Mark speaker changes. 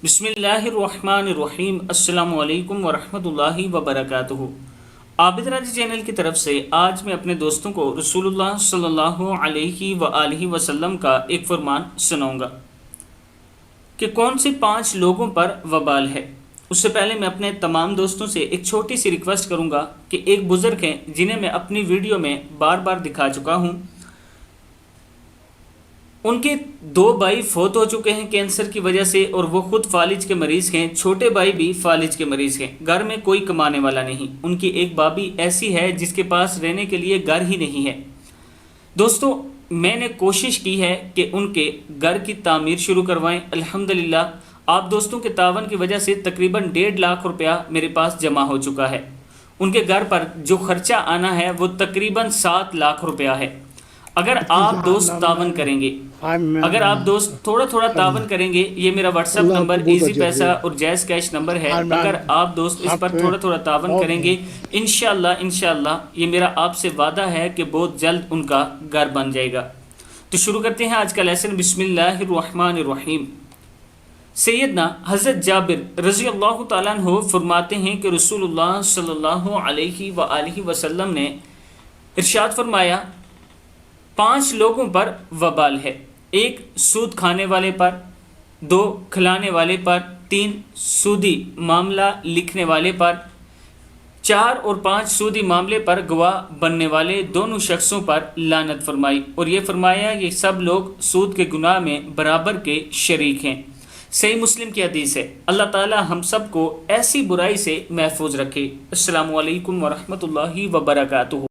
Speaker 1: بسم اللہ الرحمن الرحیم۔ السلام علیکم ورحمۃ اللہ وبرکاتہ۔ عابد راضی چینل کی طرف سے آج میں اپنے دوستوں کو رسول اللہ صلی اللہ علیہ وآلہ وسلم کا ایک فرمان سناؤں گا کہ کون سے 5 لوگوں پر وبال ہے۔ اس سے پہلے میں اپنے تمام دوستوں سے ایک چھوٹی سی ریکویسٹ کروں گا کہ ایک بزرگ ہیں جنہیں میں اپنی ویڈیو میں بار بار دکھا چکا ہوں، ان کے 2 بھائی فوت ہو چکے ہیں کینسر کی وجہ سے، اور وہ خود فالج کے مریض ہیں۔ چھوٹے بھائی بھی فالج کے مریض ہیں، گھر میں کوئی کمانے والا نہیں۔ ان کی ایک بابی ایسی ہے جس کے پاس رہنے کے لیے گھر ہی نہیں ہے۔ دوستو، میں نے کوشش کی ہے کہ ان کے گھر کی تعمیر شروع کروائیں۔ الحمدللہ آپ دوستوں کے تعاون کی وجہ سے تقریباً 1.5 لاکھ روپیہ میرے پاس جمع ہو چکا ہے۔ ان کے گھر پر جو خرچہ آنا ہے وہ تقریباً 7 لاکھ روپیہ ہے۔ اگر آپ دوست تعاون کریں گے، اگر آپ دوست تھوڑا تھوڑا تعاون کریں گے، یہ میرا واٹس ایپ نمبر، ایزی پیسہ اور جائز کیش نمبر ہے، اگر آپ دوست اس پر تھوڑا تھوڑا تعاون کریں گے، انشاءاللہ یہ میرا آپ سے وعدہ ہے کہ بہت جلد ان کا گھر بن جائے گا۔ تو شروع کرتے ہیں آج کا لیسن۔ بسم اللہ الرحمن الرحیم۔ سیدنا حضرت جابر رضی اللہ تعالیٰ عنہ فرماتے ہیں کہ رسول اللہ صلی اللہ علیہ وآلہ وسلم نے ارشاد فرمایا، 5 لوگوں پر وبال ہے۔ 1 سود کھانے والے پر، 2 کھلانے والے پر، 3 سودی معاملہ لکھنے والے پر، 4 اور 5 سودی معاملے پر گواہ بننے والے دونوں شخصوں پر لعنت فرمائی، اور یہ فرمایا یہ سب لوگ سود کے گناہ میں برابر کے شریک ہیں۔ صحیح مسلم کی حدیث ہے۔ اللہ تعالی ہم سب کو ایسی برائی سے محفوظ رکھے۔ السلام علیکم ورحمۃ اللہ وبرکاتہ۔